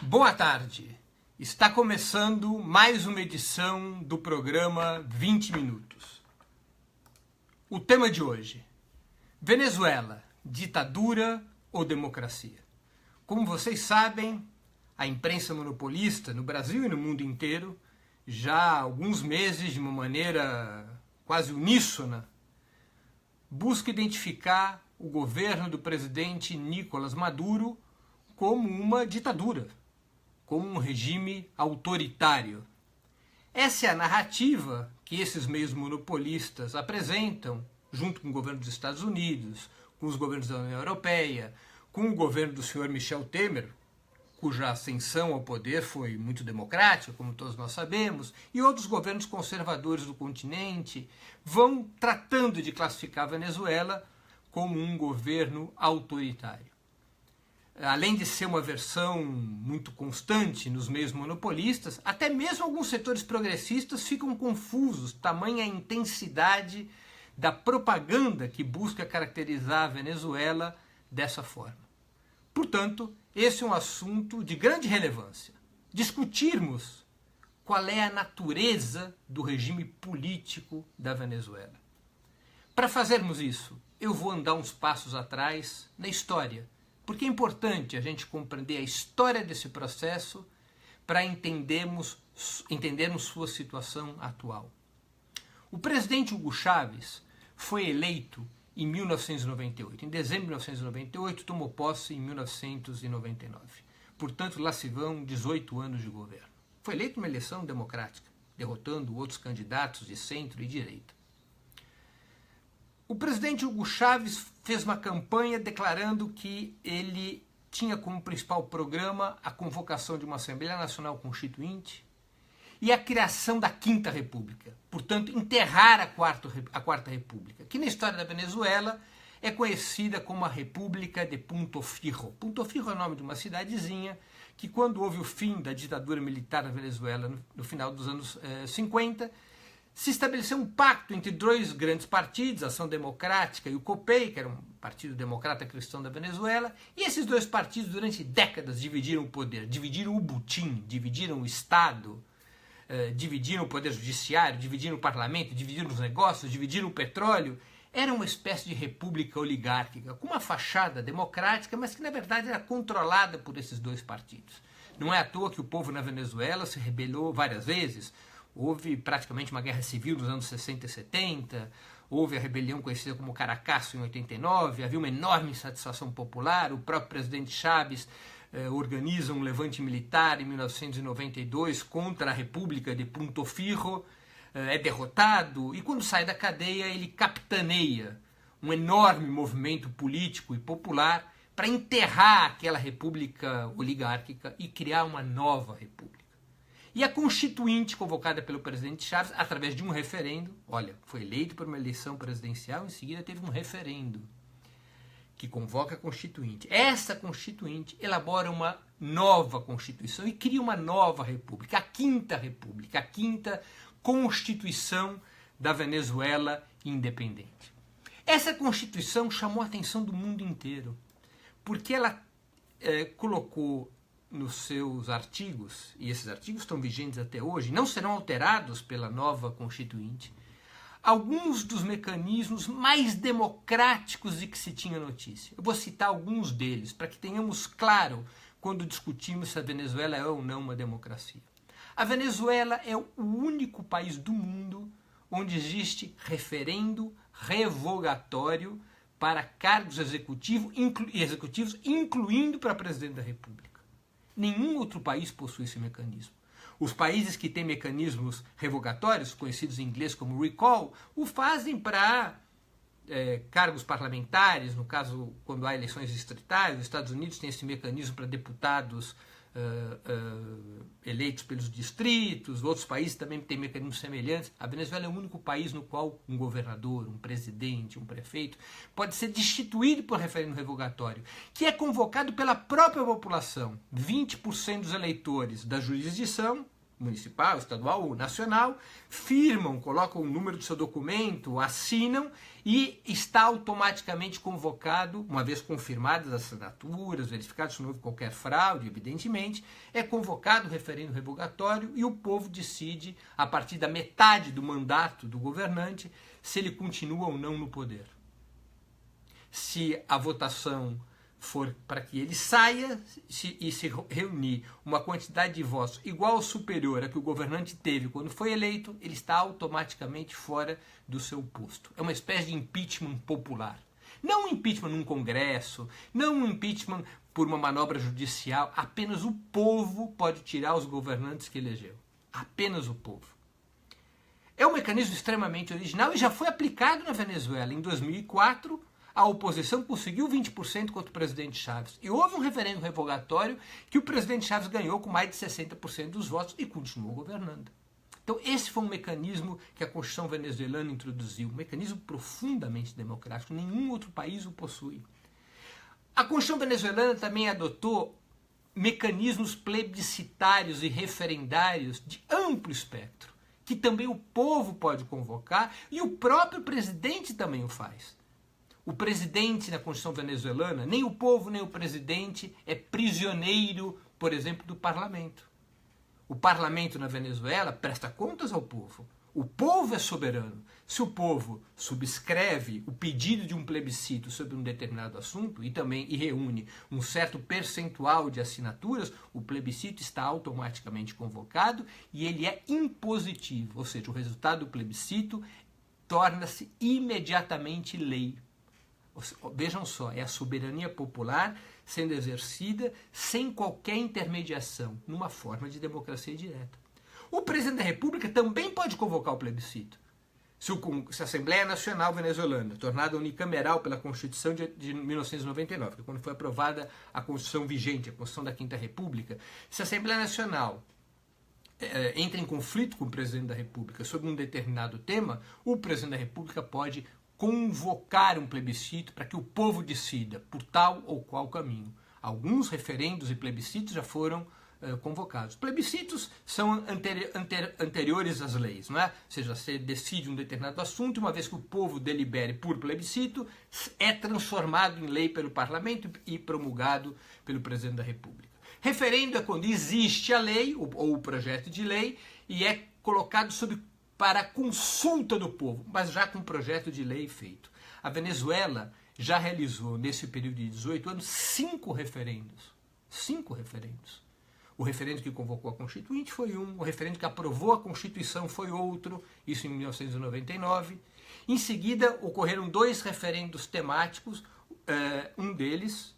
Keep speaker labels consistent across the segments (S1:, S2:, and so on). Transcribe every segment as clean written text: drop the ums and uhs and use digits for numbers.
S1: Boa tarde! Está começando mais uma edição do programa 20 Minutos. O tema de hoje: Venezuela, ditadura ou democracia? Como vocês sabem, a imprensa monopolista no Brasil e no mundo inteiro, já há alguns meses, de uma maneira quase uníssona, busca identificar o governo do presidente Nicolás Maduro como uma ditadura, como um regime autoritário. Essa é a narrativa que esses meios monopolistas apresentam, junto com o governo dos Estados Unidos, com os governos da União Europeia, com o governo do senhor Michel Temer, cuja ascensão ao poder foi muito democrática, como todos nós sabemos, e outros governos conservadores do continente vão tratando de classificar a Venezuela como um governo autoritário. Além de ser uma versão muito constante nos meios monopolistas, até mesmo alguns setores progressistas ficam confusos, tamanha a intensidade da propaganda que busca caracterizar a Venezuela dessa forma. Portanto, esse é um assunto de grande relevância. Discutirmos qual é a natureza do regime político da Venezuela. Para fazermos isso, eu vou andar uns passos atrás na história, porque é importante a gente compreender a história desse processo para entendermos sua situação atual. O presidente Hugo Chávez foi eleito em 1998. Em dezembro de 1998, tomou posse em 1999. Portanto, lá se vão 18 anos de governo. Foi eleito numa eleição democrática, derrotando outros candidatos de centro e direita. O presidente Hugo Chávez fez uma campanha declarando que ele tinha como principal programa a convocação de uma Assembleia Nacional Constituinte e a criação da Quinta República. Portanto, enterrar a Quarta República, que na história da Venezuela é conhecida como a República de Punto Fijo. Punto Fijo é o nome de uma cidadezinha que, quando houve o fim da ditadura militar na Venezuela, no final dos anos 50, se estabeleceu um pacto entre dois grandes partidos, a Ação Democrática e o COPEI, que era um partido democrata cristão da Venezuela, e esses dois partidos durante décadas dividiram o poder, dividiram o butim, dividiram o Estado, dividiram o poder judiciário, dividiram o parlamento, dividiram os negócios, dividiram o petróleo. Era uma espécie de república oligárquica, com uma fachada democrática, mas que na verdade era controlada por esses dois partidos. Não é à toa que o povo na Venezuela se rebelou várias vezes. Houve praticamente uma guerra civil nos anos 60 e 70, houve a rebelião conhecida como Caracaço em 89, havia uma enorme insatisfação popular, o próprio presidente Chávez organiza um levante militar em 1992 contra a República de Punto Fijo, é derrotado e quando sai da cadeia ele capitaneia um enorme movimento político e popular para enterrar aquela república oligárquica e criar uma nova república. E a Constituinte, convocada pelo presidente Chávez, através de um referendo, foi eleito por uma eleição presidencial, em seguida teve um referendo que convoca a Constituinte. Essa Constituinte elabora uma nova Constituição e cria uma nova república, a Quinta República, a quinta Constituição da Venezuela independente. Essa Constituição chamou a atenção do mundo inteiro, porque ela colocou nos seus artigos, e esses artigos estão vigentes até hoje, não serão alterados pela nova Constituinte, alguns dos mecanismos mais democráticos de que se tinha notícia. Eu vou citar alguns deles, para que tenhamos claro quando discutimos se a Venezuela é ou não uma democracia. A Venezuela é o único país do mundo onde existe referendo revogatório para cargos executivos, incluindo para presidente da República. Nenhum outro país possui esse mecanismo. Os países que têm mecanismos revogatórios, conhecidos em inglês como recall, o fazem para cargos parlamentares, no caso, quando há eleições distritais. Os Estados Unidos têm esse mecanismo para deputados eleitos pelos distritos, outros países também têm mecanismos semelhantes. A Venezuela é o único país no qual um governador, um presidente, um prefeito pode ser destituído por referendo revogatório, que é convocado pela própria população. 20% dos eleitores da jurisdição municipal, estadual ou nacional firmam, colocam o número do seu documento, assinam e está automaticamente convocado, uma vez confirmadas as assinaturas, verificado se não houve qualquer fraude, evidentemente, é convocado o referendo revogatório e o povo decide, a partir da metade do mandato do governante, se ele continua ou não no poder. Se a votação for para que ele saia e se reunir uma quantidade de votos igual ou superior a que o governante teve quando foi eleito, ele está automaticamente fora do seu posto. É uma espécie de impeachment popular. Não um impeachment num congresso, não um impeachment por uma manobra judicial, apenas o povo pode tirar os governantes que elegeu. Apenas o povo. É um mecanismo extremamente original e já foi aplicado na Venezuela. Em 2004, a oposição conseguiu 20% contra o presidente Chávez. E houve um referendo revogatório que o presidente Chávez ganhou com mais de 60% dos votos e continuou governando. Então esse foi um mecanismo que a Constituição venezuelana introduziu, um mecanismo profundamente democrático, nenhum outro país o possui. A Constituição venezuelana também adotou mecanismos plebiscitários e referendários de amplo espectro, que também o povo pode convocar e o próprio presidente também o faz. O presidente na Constituição venezuelana, nem o povo nem o presidente é prisioneiro, por exemplo, do parlamento. O parlamento na Venezuela presta contas ao povo. O povo é soberano. Se o povo subscreve o pedido de um plebiscito sobre um determinado assunto e reúne um certo percentual de assinaturas, o plebiscito está automaticamente convocado e ele é impositivo, ou seja, o resultado do plebiscito torna-se imediatamente lei. Vejam só, é a soberania popular sendo exercida sem qualquer intermediação, numa forma de democracia direta. O presidente da República também pode convocar o plebiscito. Se a Assembleia Nacional Venezuelana, tornada unicameral pela Constituição de 1999, que é quando foi aprovada a Constituição vigente, a Constituição da Quinta República, se a Assembleia Nacional entra em conflito com o presidente da República sobre um determinado tema, o presidente da República pode convocar um plebiscito para que o povo decida por tal ou qual caminho. Alguns referendos e plebiscitos já foram convocados. Plebiscitos são anteriores às leis, não é? Ou seja, você decide um determinado assunto, uma vez que o povo delibere por plebiscito, é transformado em lei pelo parlamento e promulgado pelo presidente da República. Referendo é quando existe a lei ou o projeto de lei e é colocado para consulta do povo, mas já com um projeto de lei feito. A Venezuela já realizou, nesse período de 18 anos, 5 referendos. 5 referendos. O referendo que convocou a Constituinte foi um, o referendo que aprovou a Constituição foi outro, isso em 1999. Em seguida, ocorreram 2 referendos temáticos, um deles,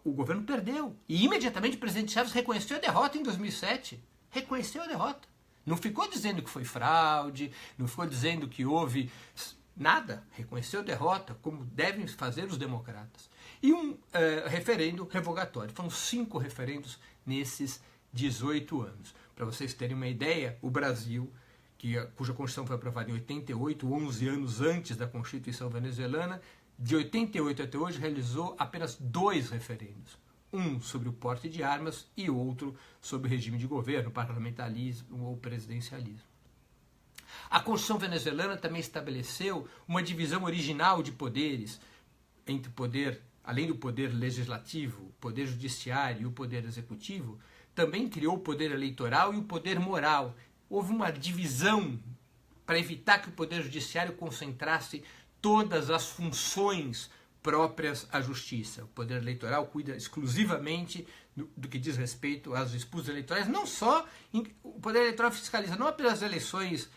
S1: o governo perdeu. E imediatamente o presidente Chávez reconheceu a derrota em 2007. Reconheceu a derrota. Não ficou dizendo que foi fraude, não ficou dizendo que houve nada. Reconheceu a derrota, como devem fazer os democratas. E um referendo revogatório. Foram 5 referendos nesses 18 anos. Para vocês terem uma ideia, o Brasil, cuja Constituição foi aprovada em 88, 11 anos antes da Constituição venezuelana, de 88 até hoje realizou apenas 2 referendos. Um sobre o porte de armas e outro sobre o regime de governo, parlamentarismo ou presidencialismo. A Constituição venezuelana também estabeleceu uma divisão original de poderes entre o poder, além do poder legislativo, o poder judiciário e o poder executivo, também criou o poder eleitoral e o poder moral. Houve uma divisão para evitar que o poder judiciário concentrasse todas as funções próprias à justiça. O poder eleitoral cuida exclusivamente do que diz respeito às disputas eleitorais, não só, o poder eleitoral fiscaliza não apenas as eleições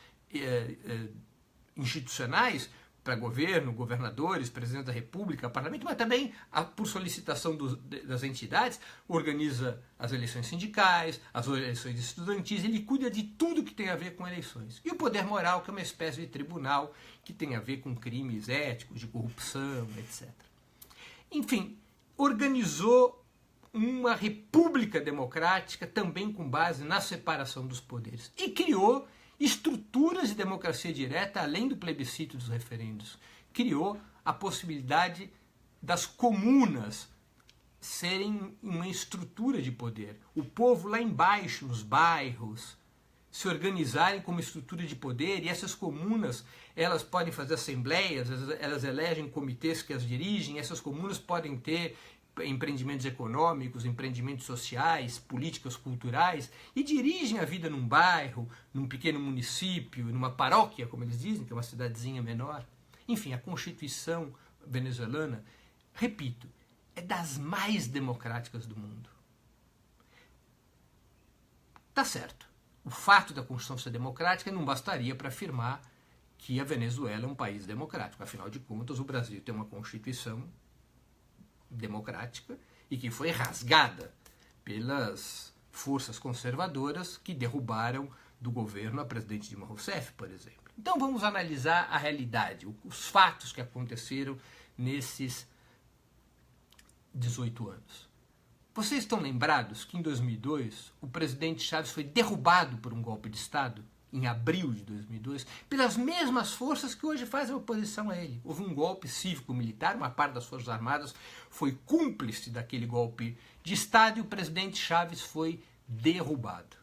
S1: institucionais, para governo, governadores, presidente da República, parlamento, mas também, por solicitação das entidades, organiza as eleições sindicais, as eleições estudantis, ele cuida de tudo que tem a ver com eleições. E o poder moral, que é uma espécie de tribunal que tem a ver com crimes éticos, de corrupção, etc. Enfim, organizou uma república democrática também com base na separação dos poderes. E criou estruturas de democracia direta, além do plebiscito dos referendos. Criou a possibilidade das comunas serem uma estrutura de poder. O povo lá embaixo, nos bairros, se organizarem como estrutura de poder, e essas comunas, elas podem fazer assembleias, elas elegem comitês que as dirigem, essas comunas podem ter empreendimentos econômicos, empreendimentos sociais, políticas culturais, e dirigem a vida num bairro, num pequeno município, numa paróquia, como eles dizem, que é uma cidadezinha menor. Enfim, a Constituição venezuelana, repito, é das mais democráticas do mundo. Tá certo. O fato da Constituição ser democrática não bastaria para afirmar que a Venezuela é um país democrático. Afinal de contas, o Brasil tem uma Constituição democrática e que foi rasgada pelas forças conservadoras que derrubaram do governo a presidente Dilma Rousseff, por exemplo. Então vamos analisar a realidade, os fatos que aconteceram nesses 18 anos. Vocês estão lembrados que em 2002 o presidente Chávez foi derrubado por um golpe de Estado, em abril de 2002, pelas mesmas forças que hoje fazem oposição a ele. Houve um golpe cívico-militar, uma parte das Forças Armadas foi cúmplice daquele golpe de Estado e o presidente Chávez foi derrubado.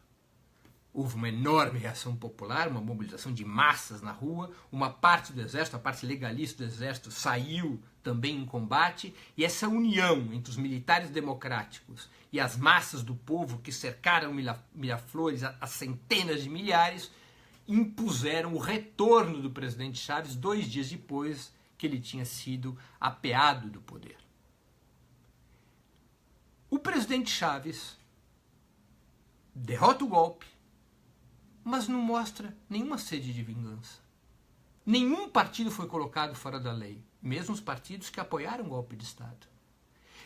S1: Houve uma enorme reação popular, uma mobilização de massas na rua, uma parte do exército, a parte legalista do exército, saiu também em combate, e essa união entre os militares democráticos e as massas do povo que cercaram Miraflores a centenas de milhares, impuseram o retorno do presidente Chávez 2 dias depois que ele tinha sido apeado do poder. O presidente Chávez derrota o golpe, mas não mostra nenhuma sede de vingança. Nenhum partido foi colocado fora da lei, mesmo os partidos que apoiaram o golpe de Estado.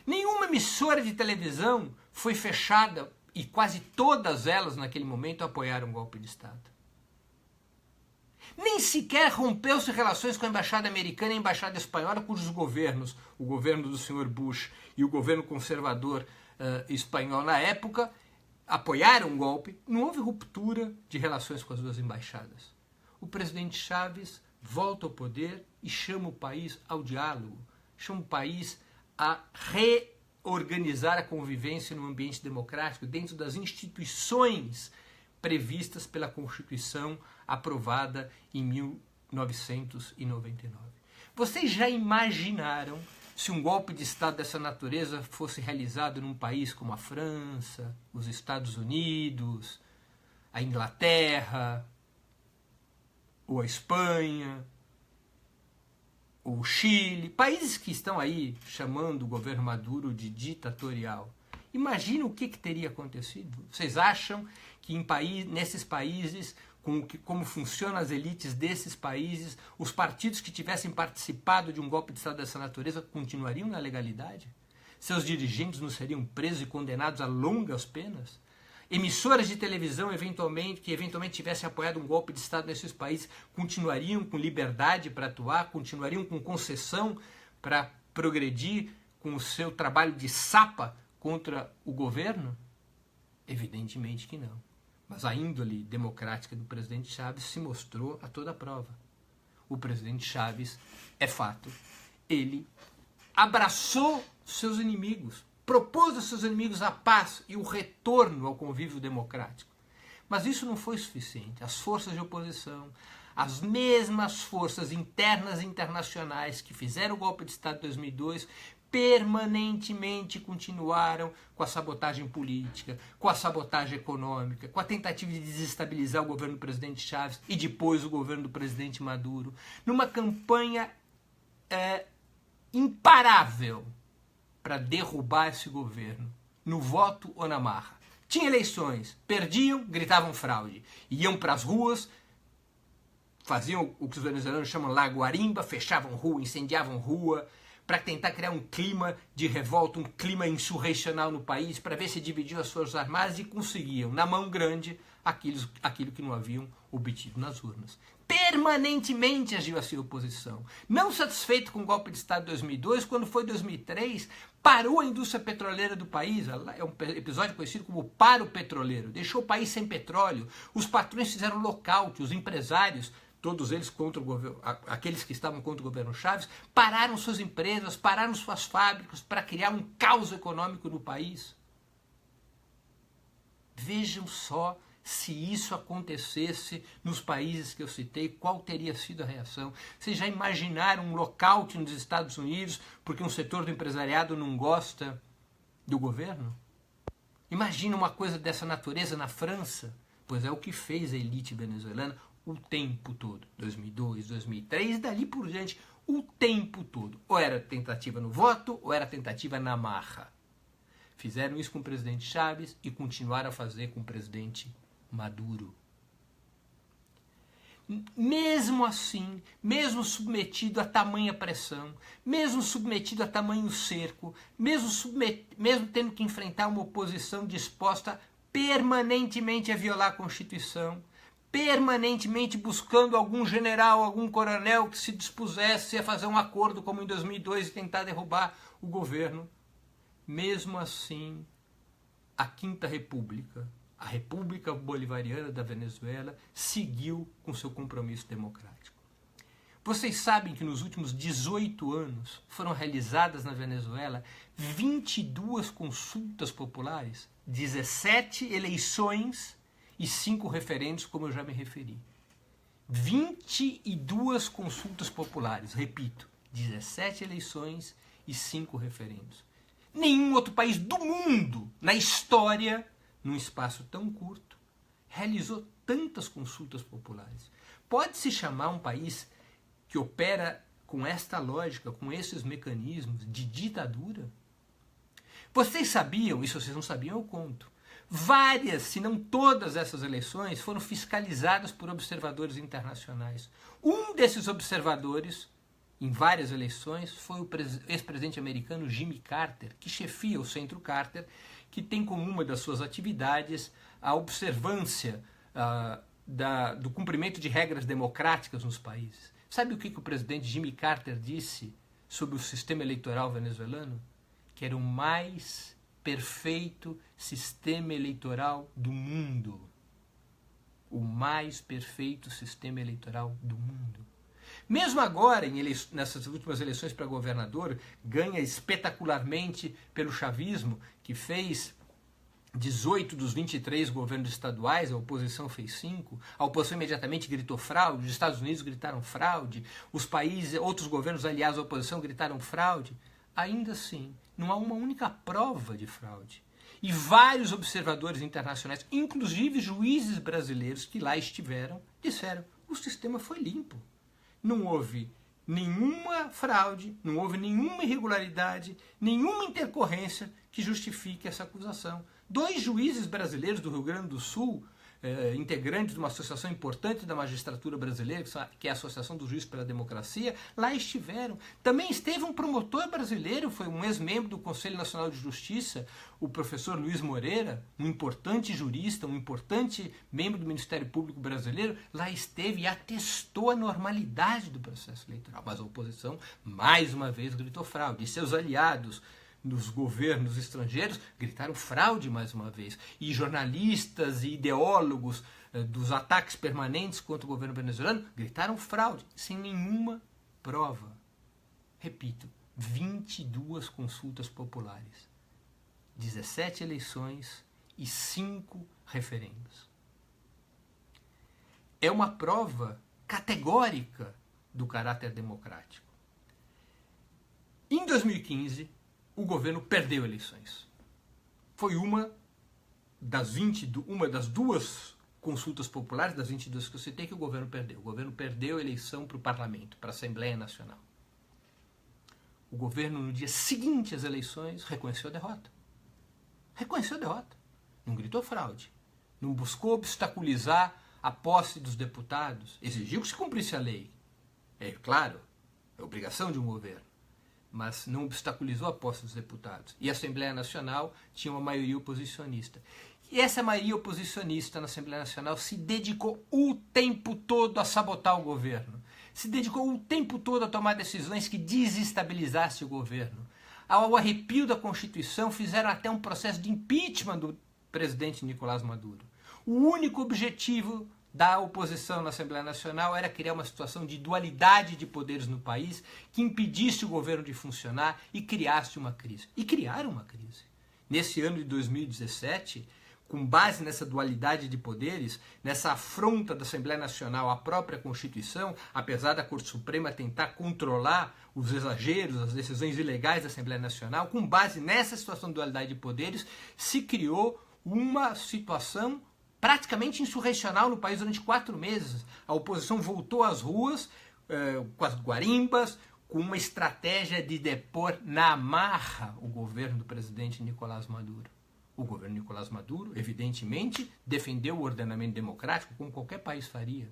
S1: Nenhuma emissora de televisão foi fechada e quase todas elas naquele momento apoiaram o golpe de Estado. Nem sequer rompeu-se relações com a embaixada americana e a embaixada espanhola, cujos governos, o governo do Sr. Bush e o governo conservador espanhol na época, apoiaram o golpe. Não houve ruptura de relações com as duas embaixadas. O presidente Chávez volta ao poder e chama o país ao diálogo, chama o país a reorganizar a convivência no ambiente democrático dentro das instituições previstas pela Constituição aprovada em 1999. Vocês já imaginaram se um golpe de Estado dessa natureza fosse realizado num país como a França, os Estados Unidos, a Inglaterra, ou a Espanha, ou o Chile, países que estão aí chamando o governo Maduro de ditatorial? Imagina o que teria acontecido. Vocês acham que nesses países, como funcionam as elites desses países, os partidos que tivessem participado de um golpe de Estado dessa natureza continuariam na legalidade? Seus dirigentes não seriam presos e condenados a longas penas? Emissoras de televisão que eventualmente tivessem apoiado um golpe de Estado nesses países continuariam com liberdade para atuar, continuariam com concessão para progredir com o seu trabalho de sapa contra o governo? Evidentemente que não. Mas a índole democrática do presidente Chávez se mostrou a toda prova. O presidente Chávez, é fato, ele abraçou seus inimigos, propôs aos seus inimigos a paz e o retorno ao convívio democrático. Mas isso não foi suficiente. As forças de oposição, as mesmas forças internas e internacionais que fizeram o golpe de Estado de 2002, permanentemente continuaram com a sabotagem política, com a sabotagem econômica, com a tentativa de desestabilizar o governo do presidente Chávez e depois o governo do presidente Maduro, numa campanha imparável para derrubar esse governo, no voto ou na marra. Tinha eleições, perdiam, gritavam fraude, iam para as ruas, faziam o que os venezuelanos chamam la guarimba, fechavam rua, incendiavam rua, para tentar criar um clima de revolta, um clima insurrecional no país, para ver se dividiam as Forças Armadas, e conseguiam, na mão grande, aquilo que não haviam obtido nas urnas. Permanentemente agiu assim a oposição. Não satisfeito com o golpe de Estado de 2002, quando foi 2003, parou a indústria petroleira do país. É um episódio conhecido como paro petroleiro. Deixou o país sem petróleo. Os patrões fizeram lockout, os empresários, todos eles contra o governo, aqueles que estavam contra o governo Chávez, pararam suas empresas, pararam suas fábricas para criar um caos econômico no país. Vejam só Se isso acontecesse nos países que eu citei, qual teria sido a reação? Vocês já imaginaram um lockout nos Estados Unidos porque um setor do empresariado não gosta do governo? Imagina uma coisa dessa natureza na França? Pois é o que fez a elite venezuelana o tempo todo. 2002, 2003 e dali por diante, o tempo todo. Ou era tentativa no voto, ou era tentativa na marra. Fizeram isso com o presidente Chávez e continuaram a fazer com o presidente Maduro. Mesmo assim, mesmo submetido a tamanha pressão, mesmo submetido a tamanho cerco, mesmo tendo que enfrentar uma oposição disposta permanentemente a violar a Constituição, permanentemente buscando algum general, algum coronel que se dispusesse a fazer um acordo como em 2002 e tentar derrubar o governo, mesmo assim, a Quinta República, a República Bolivariana da Venezuela, seguiu com seu compromisso democrático. Vocês sabem que nos últimos 18 anos foram realizadas na Venezuela 22 consultas populares, 17 eleições e 5 referendos, como eu já me referi. 22 consultas populares, repito, 17 eleições e 5 referendos. Nenhum outro país do mundo, na história, num espaço tão curto, realizou tantas consultas populares. Pode-se chamar um país que opera com esta lógica, com esses mecanismos de ditadura? Vocês sabiam, e se vocês não sabiam eu conto, várias, se não todas essas eleições foram fiscalizadas por observadores internacionais. Um desses observadores, em várias eleições, foi o ex-presidente americano Jimmy Carter, que chefia o Centro Carter, que tem como uma das suas atividades a observância do cumprimento de regras democráticas nos países. Sabe o que o presidente Jimmy Carter disse sobre o sistema eleitoral venezuelano? Que era o mais perfeito sistema eleitoral do mundo. O mais perfeito sistema eleitoral do mundo. Mesmo agora, nessas últimas eleições para governador, ganha espetacularmente pelo chavismo, que fez 18 dos 23 governos estaduais, a oposição fez 5, a oposição imediatamente gritou fraude, os Estados Unidos gritaram fraude, os países, outros governos aliados à oposição gritaram fraude. Ainda assim, não há uma única prova de fraude. E vários observadores internacionais, inclusive juízes brasileiros que lá estiveram, disseram: o sistema foi limpo. Não houve nenhuma fraude, não houve nenhuma irregularidade, nenhuma intercorrência que justifique essa acusação. 2 juízes brasileiros do Rio Grande do Sul, integrantes de uma associação importante da magistratura brasileira, que é a Associação dos Juízes pela Democracia, lá estiveram. Também esteve um promotor brasileiro, foi um ex-membro do Conselho Nacional de Justiça, o professor Luiz Moreira, um importante jurista, um importante membro do Ministério Público brasileiro, lá esteve e atestou a normalidade do processo eleitoral. Mas a oposição, mais uma vez, gritou fraude. E seus aliados nos governos estrangeiros gritaram fraude mais uma vez. E jornalistas e ideólogos dos ataques permanentes contra o governo venezuelano gritaram fraude, sem nenhuma prova. Repito, 22 consultas populares, 17 eleições e 5 referendos. É uma prova categórica do caráter democrático. Em 2015, o governo perdeu eleições. Foi uma das 2 consultas populares, das 22 que eu citei, que o governo perdeu. O governo perdeu a eleição para o parlamento, para a Assembleia Nacional. O governo, no dia seguinte às eleições, reconheceu a derrota. Reconheceu a derrota. Não gritou fraude. Não buscou obstaculizar a posse dos deputados. Exigiu que se cumprisse a lei. É claro, é obrigação de um governo. Mas não obstaculizou a posse dos deputados. E a Assembleia Nacional tinha uma maioria oposicionista. E essa maioria oposicionista na Assembleia Nacional se dedicou o tempo todo a sabotar o governo. Se dedicou o tempo todo a tomar decisões que desestabilizassem o governo. Ao arrepio da Constituição, fizeram até um processo de impeachment do presidente Nicolás Maduro. O único objetivo da oposição na Assembleia Nacional era criar uma situação de dualidade de poderes no país que impedisse o governo de funcionar e criasse uma crise. E criaram uma crise. Nesse ano de 2017, com base nessa dualidade de poderes, nessa afronta da Assembleia Nacional à própria Constituição, apesar da Corte Suprema tentar controlar os exageros, as decisões ilegais da Assembleia Nacional, com base nessa situação de dualidade de poderes, se criou uma situação praticamente insurrecional no país durante 4 meses. A oposição voltou às ruas com as guarimbas, com uma estratégia de depor na marra o governo do presidente Nicolás Maduro. O governo Nicolás Maduro, evidentemente, defendeu o ordenamento democrático, como qualquer país faria.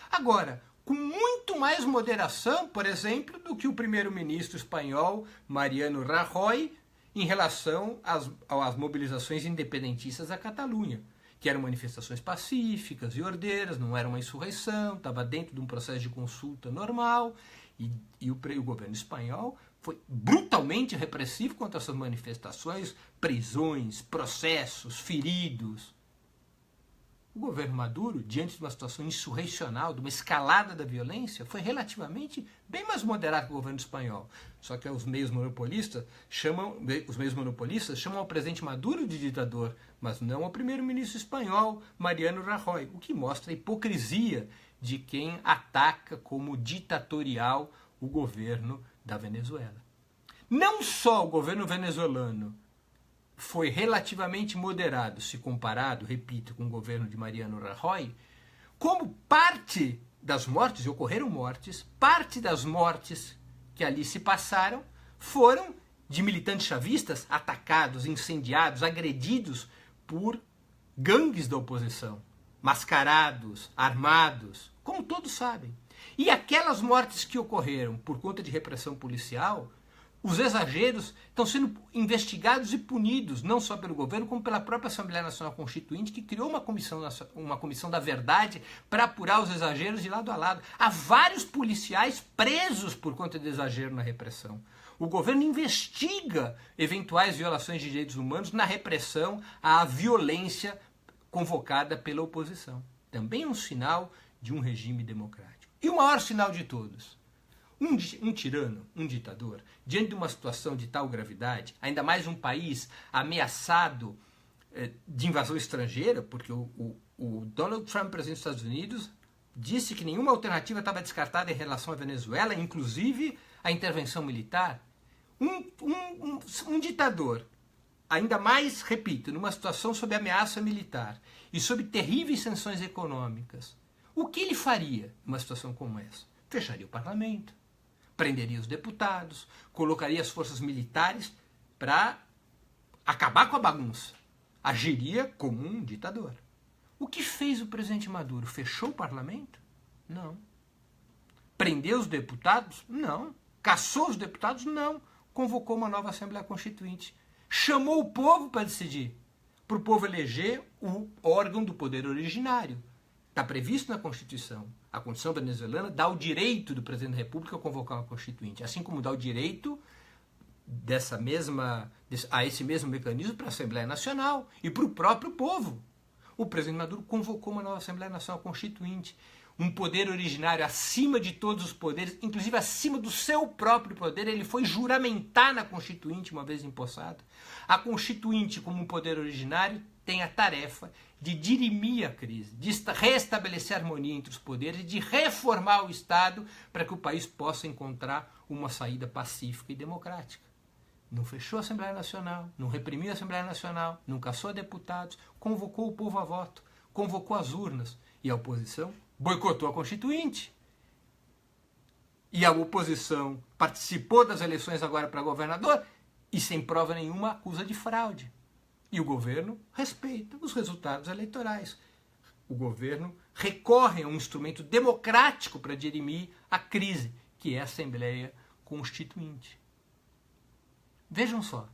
S1: Agora, com muito mais moderação, por exemplo, do que o primeiro-ministro espanhol Mariano Rajoy em relação às mobilizações independentistas da Catalunha, que eram manifestações pacíficas e ordeiras, não era uma insurreição, estava dentro de um processo de consulta normal, e o governo espanhol foi brutalmente repressivo contra essas manifestações, prisões, processos, feridos. O governo Maduro, diante de uma situação insurrecional, de uma escalada da violência, foi relativamente bem mais moderado que o governo espanhol. Só que os meios monopolistas chamam ao presidente Maduro de ditador, mas não ao primeiro-ministro espanhol, Mariano Rajoy, o que mostra a hipocrisia de quem ataca como ditatorial o governo da Venezuela. Não só o governo venezuelano foi relativamente moderado, se comparado, repito, com o governo de Mariano Rajoy, como parte das mortes, e ocorreram mortes, parte das mortes que ali se passaram foram de militantes chavistas atacados, incendiados, agredidos por gangues da oposição, mascarados, armados, como todos sabem. E aquelas mortes que ocorreram por conta de repressão policial, os exageros estão sendo investigados e punidos, não só pelo governo, como pela própria Assembleia Nacional Constituinte, que criou uma comissão da verdade para apurar os exageros de lado a lado. Há vários policiais presos por conta de exagero na repressão. O governo investiga eventuais violações de direitos humanos na repressão à violência convocada pela oposição. Também um sinal de um regime democrático. E o maior sinal de todos, um tirano, um ditador, diante de uma situação de tal gravidade, ainda mais um país ameaçado de invasão estrangeira, porque o Donald Trump, presidente dos Estados Unidos, disse que nenhuma alternativa estava descartada em relação à Venezuela, inclusive a intervenção militar. Um ditador, ainda mais, repito, numa situação sob ameaça militar e sob terríveis sanções econômicas, o que ele faria numa situação como essa? Fecharia o parlamento, prenderia os deputados, colocaria as forças militares para acabar com a bagunça. Agiria como um ditador. O que fez o presidente Maduro? Fechou o parlamento? Não. Prendeu os deputados? Não. Caçou os deputados? Não. Convocou uma nova Assembleia Constituinte. Chamou o povo para decidir. Para o povo eleger o órgão do poder originário. Está previsto na Constituição. A Constituição venezuelana dá o direito do presidente da República a convocar uma Constituinte, assim como dá o direito a esse mesmo mecanismo para a Assembleia Nacional e para o próprio povo. O presidente Maduro convocou uma nova Assembleia Nacional Constituinte, um poder originário acima de todos os poderes, inclusive acima do seu próprio poder. Ele foi juramentar na Constituinte uma vez empossado. A Constituinte, como um poder originário, tem a tarefa de dirimir a crise, de restabelecer a harmonia entre os poderes e de reformar o Estado para que o país possa encontrar uma saída pacífica e democrática. Não fechou a Assembleia Nacional, não reprimiu a Assembleia Nacional, não caçou deputados, convocou o povo a voto, convocou as urnas e a oposição boicotou a Constituinte. E a oposição participou das eleições agora para governador e sem prova nenhuma acusa de fraude. E o governo respeita os resultados eleitorais. O governo recorre a um instrumento democrático para dirimir a crise, que é a Assembleia Constituinte. Vejam só,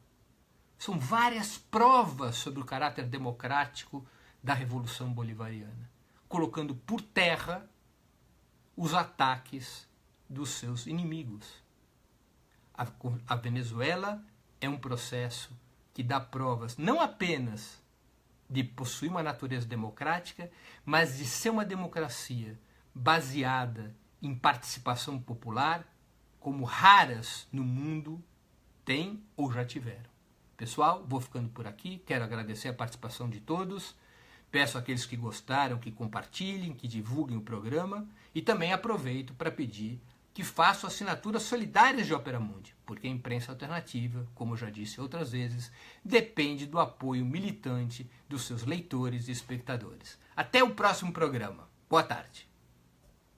S1: são várias provas sobre o caráter democrático da Revolução Bolivariana, colocando por terra os ataques dos seus inimigos. A Venezuela é um processo que dá provas não apenas de possuir uma natureza democrática, mas de ser uma democracia baseada em participação popular, como raras no mundo têm ou já tiveram. Pessoal, vou ficando por aqui. Quero agradecer a participação de todos. Peço àqueles que gostaram que compartilhem, que divulguem o programa. E também aproveito para pedir que façam assinaturas solidárias de Opera Mundi, porque a imprensa alternativa, como eu já disse outras vezes, depende do apoio militante dos seus leitores e espectadores. Até o próximo programa. Boa tarde.